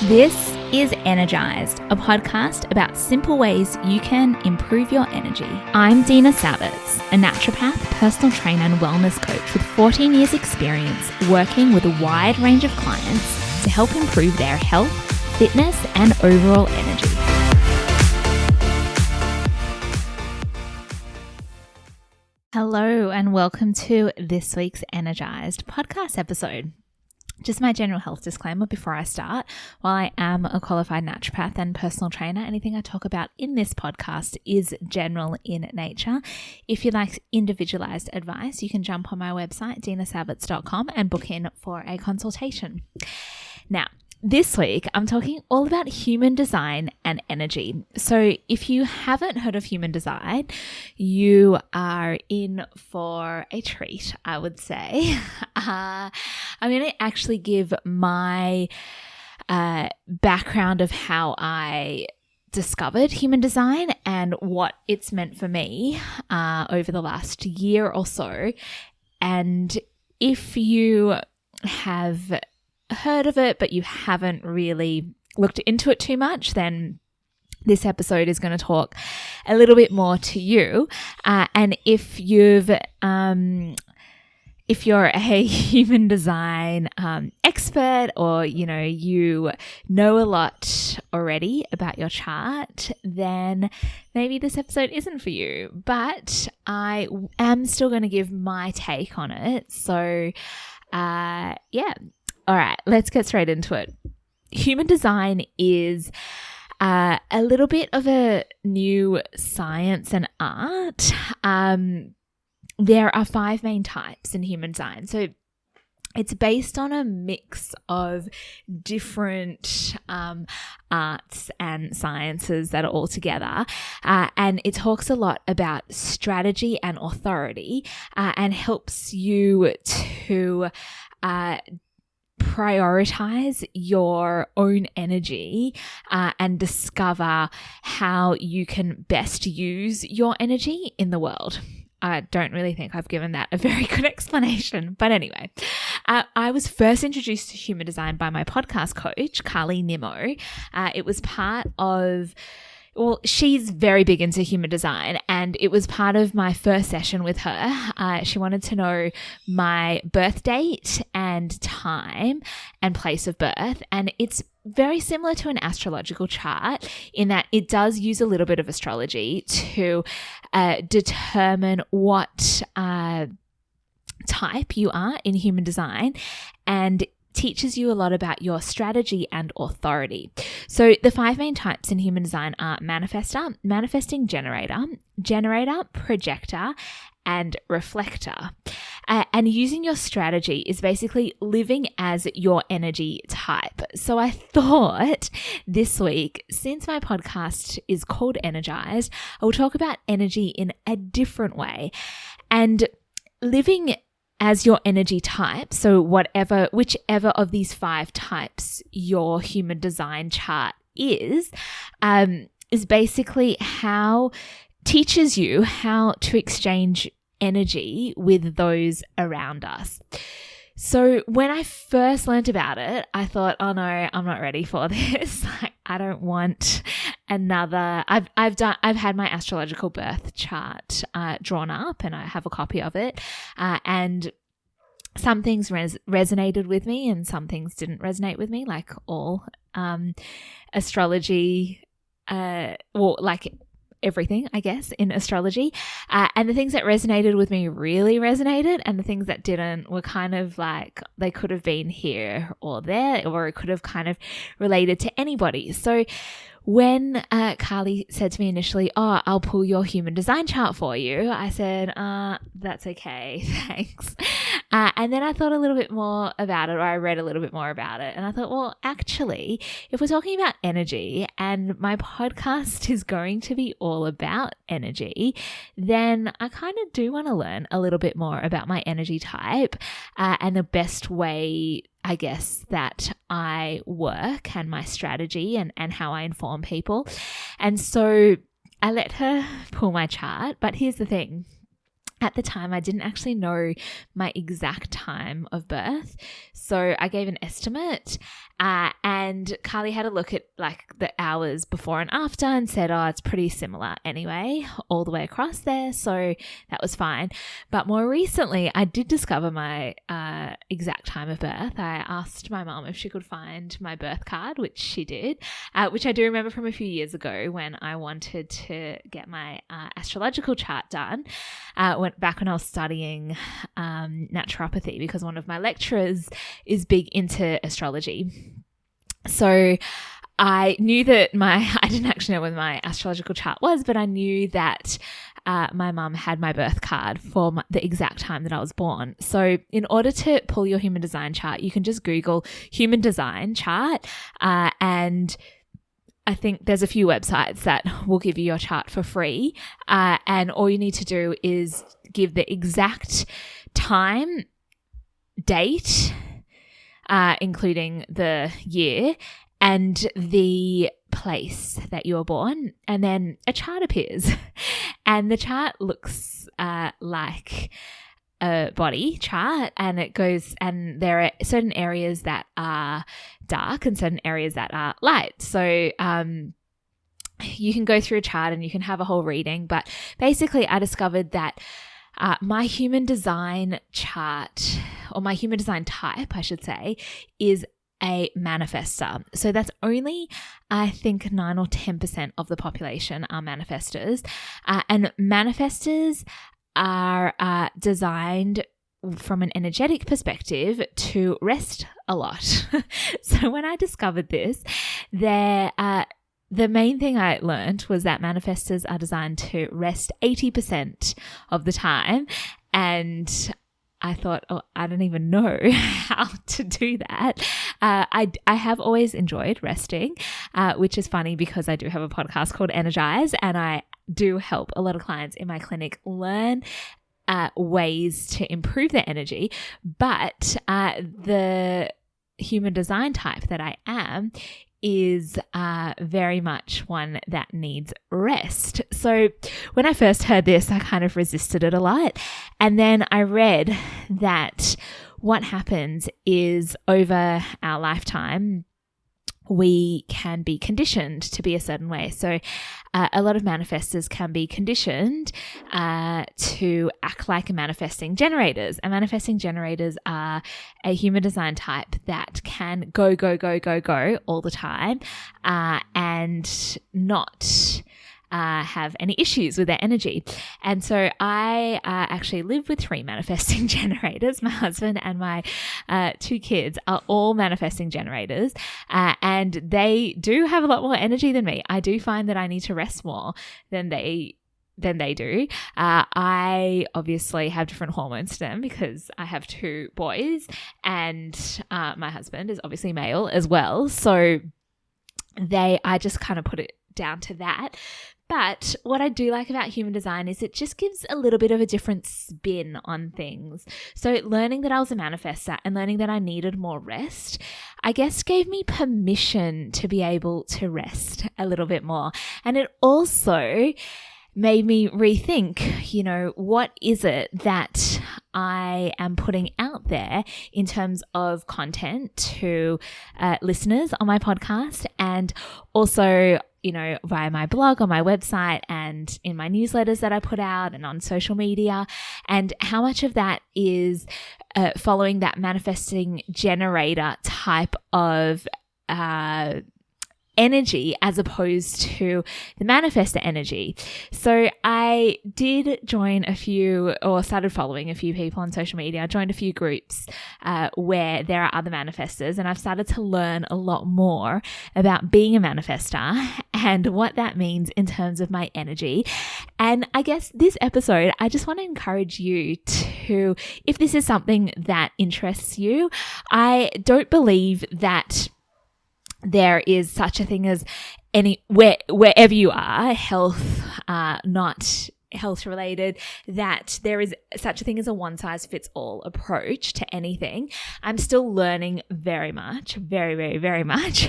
This is Energized, a podcast about simple ways you can improve your energy. I'm Dina, a naturopath, personal trainer and wellness coach with 14 years experience working with a wide range of clients to help improve their health, fitness and overall energy. Hello and welcome to this week's Energized podcast episode. Just my general health disclaimer before I start. While I am a qualified naturopath and personal trainer, anything I talk about in this podcast is general in nature. If you'd like individualized advice, you can jump on my website, dinasavitz.com, and book in for a consultation. Now, this week, I'm talking all about human design and energy. So if you haven't heard of human design, you are in for a treat, I would say. I'm going to actually give my background of how I discovered human design and what it's meant for me over the last year or so. And if you have heard of it, but you haven't really looked into it too much, then this episode is going to talk a little bit more to you. And if you're a human design expert, or you know a lot already about your chart, then maybe this episode isn't for you. But I am still going to give my take on it. So yeah. All right, let's get straight into it. Human design is a little bit of a new science and art. There are 5 main types in human design. So it's based on a mix of different arts and sciences that are all together. And it talks a lot about strategy and authority and helps you to prioritize your own energy and discover how you can best use your energy in the world. I don't really think I've given that a very good explanation. But anyway, I was first introduced to human design by my podcast coach, Carly Nimmo. It was part of she's very big into human design, and it was part of my first session with her. She wanted to know my birth date and time and place of birth. And it's very similar to an astrological chart in that it does use a little bit of astrology to determine what type you are in human design, and teaches you a lot about your strategy and authority. So the 5 main types in human design are manifestor, manifesting generator, projector, and reflector. And using your strategy is basically living as your energy type. So I thought this week, since my podcast is called Energized, I will talk about energy in a different way. And living as your energy type, so whichever of these 5 types your human design chart is basically teaches you how to exchange energy with those around us. So when I first learned about it, I thought, oh no, I'm not ready for this. I don't want another. I've had my astrological birth chart drawn up, and I have a copy of it. And some things resonated with me, and some things didn't resonate with me, like all astrology. Like everything, I guess, in astrology. And the things that resonated with me really resonated, and the things that didn't were kind of like they could have been here or there, or it could have kind of related to anybody. So when Carly said to me initially, oh, I'll pull your human design chart for you, I said, that's okay, thanks. And then I thought a little bit more about it, or I read a little bit more about it. And I thought, well, actually, if we're talking about energy, and my podcast is going to be all about energy, then I kind of do want to learn a little bit more about my energy type and the best way, I guess, that I work and my strategy and how I inform people. And so I let her pull my chart. But here's the thing. at the time, I didn't actually know my exact time of birth. So I gave an estimate, and Carly had a look at like the hours before and after and said, oh, it's pretty similar anyway, all the way across there. So that was fine. But more recently, I did discover my exact time of birth. I asked my mum if she could find my birth card, which she did, which I do remember from a few years ago when I wanted to get my astrological chart done. Back when I was studying naturopathy, because one of my lecturers is big into astrology. So I knew that I didn't actually know when my astrological chart was, but I knew that my mum had my birth card for the exact time that I was born. So in order to pull your human design chart, you can just Google human design chart, and I think there's a few websites that will give you your chart for free. And all you need to do is give the exact time, date, including the year, and the place that you were born. And then a chart appears. And the chart looks like a body chart, and it goes, and there are certain areas that are dark and certain areas that are light. So you can go through a chart and you can have a whole reading, but basically I discovered that my human design chart, or my human design type, I should say, is a manifestor. So that's only, I think, 9 or 10% of the population are manifestors. And manifestors are designed from an energetic perspective to rest a lot. So when I discovered this, the main thing I learned was that manifestors are designed to rest 80% of the time. And I thought, oh, I don't even know how to do that. I have always enjoyed resting, which is funny because I do have a podcast called Energize, and I do help a lot of clients in my clinic learn ways to improve their energy. But the human design type that I am is very much one that needs rest. So when I first heard this, I kind of resisted it a lot. And then I read that what happens is over our lifetime, we can be conditioned to be a certain way. So a lot of manifestors can be conditioned to act like manifesting generators. And manifesting generators are a human design type that can go all the time and not have any issues with their energy. And so I actually live with 3 manifesting generators. My husband and my 2 kids are all manifesting generators, and they do have a lot more energy than me. I do find that I need to rest more than they do. I obviously have different hormones to them because I have 2 boys, and my husband is obviously male as well. So I just kind of put it down to that. But what I do like about human design is it just gives a little bit of a different spin on things. So learning that I was a manifestor and learning that I needed more rest, I guess gave me permission to be able to rest a little bit more. And it also made me rethink, what is it that I am putting out there in terms of content to listeners on my podcast, and also via my blog, on my website, and in my newsletters that I put out, and on social media, and how much of that is following that manifesting generator type of energy as opposed to the manifestor energy. So I did join started following a few people on social media. I joined a few groups where there are other manifestors, and I've started to learn a lot more about being a manifestor and what that means in terms of my energy. And I guess this episode, I just want to encourage you to, if this is something that interests you, I don't believe that there is such a thing as wherever you are, health not health related, that there is such a thing as a one size fits all approach to anything. I'm still learning very much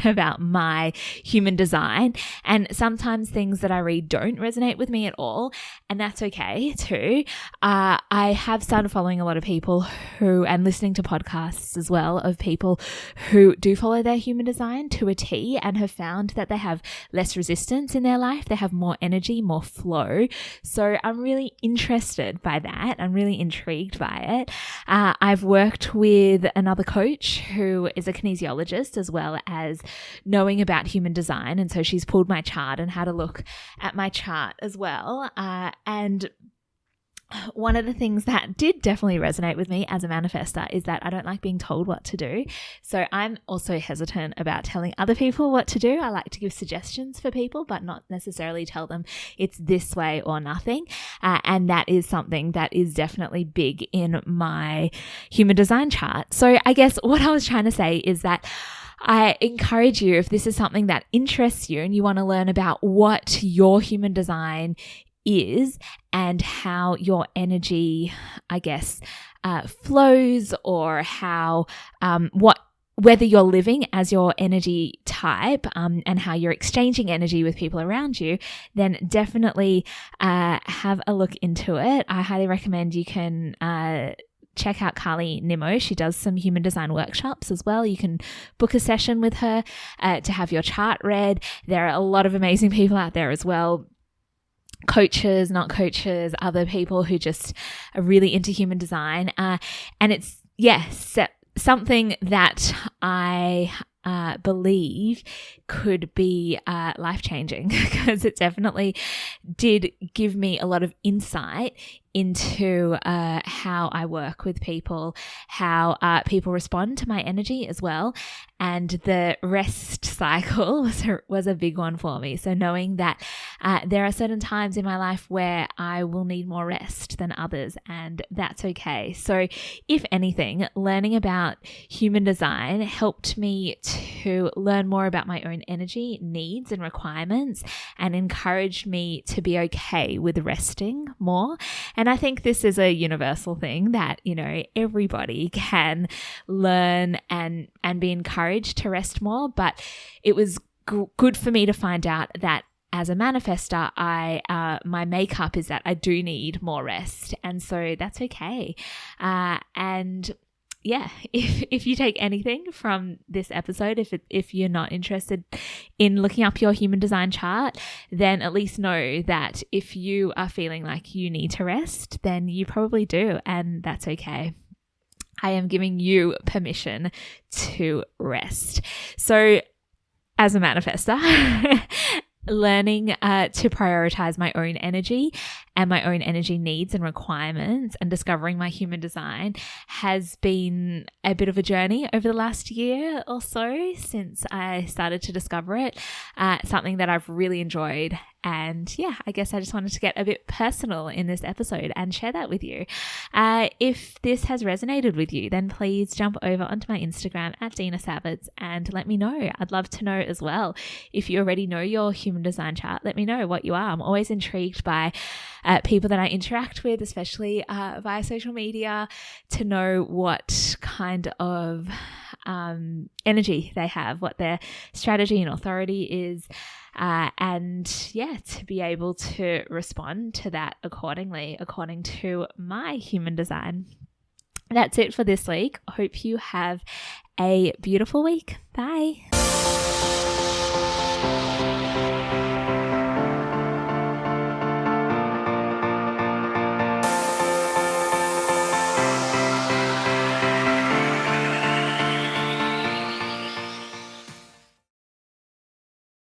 about my human design, and sometimes things that I read don't resonate with me at all, and that's okay too. I have started following a lot of people and listening to podcasts as well of people who do follow their human design to a T and have found that they have less resistance in their life. They have more energy, more flow. So I'm really interested by that. I'm really intrigued by it. I've worked with another coach who is a kinesiologist as well as knowing about human design. And so she's pulled my chart and had a look at my chart as well. And one of the things that did definitely resonate with me as a manifestor is that I don't like being told what to do. So I'm also hesitant about telling other people what to do. I like to give suggestions for people, but not necessarily tell them it's this way or nothing. And that is something that is definitely big in my human design chart. So I guess what I was trying to say is that I encourage you, if this is something that interests you and you want to learn about what your human design is and how your energy, I guess, flows, or how whether you're living as your energy type and how you're exchanging energy with people around you, then definitely have a look into it. I highly recommend you can check out Carly Nimmo. She does some human design workshops as well. You can book a session with her to have your chart read. There are a lot of amazing people out there as well. Coaches, not coaches, other people who just are really into human design. And it's, something that I believe could be life-changing, because it definitely did give me a lot of insight into how I work with people, how people respond to my energy as well. And the rest cycle was a big one for me. So knowing that there are certain times in my life where I will need more rest than others, and that's okay. So if anything, learning about human design helped me to learn more about my own energy needs and requirements, and encouraged me to be okay with resting more. And I think this is a universal thing that, everybody can learn and be encouraged to rest more. But it was good for me to find out that as a manifestor, my makeup is that I do need more rest. And so that's okay. If you take anything from this episode, if you're not interested in looking up your human design chart, then at least know that if you are feeling like you need to rest, then you probably do, and that's okay. I am giving you permission to rest. So as a manifestor, learning to prioritize my own energy and my own energy needs and requirements, and discovering my human design has been a bit of a journey over the last year or so since I started to discover it. Something that I've really enjoyed. And I guess I just wanted to get a bit personal in this episode and share that with you. If this has resonated with you, then please jump over onto my Instagram at Dina Savitz and let me know. I'd love to know as well. If you already know your human design chart, let me know what you are. I'm always intrigued by people that I interact with, especially via social media, to know what kind of energy they have, what their strategy and authority is. And to be able to respond to that accordingly, according to my human design. That's it for this week. I hope you have a beautiful week. Bye.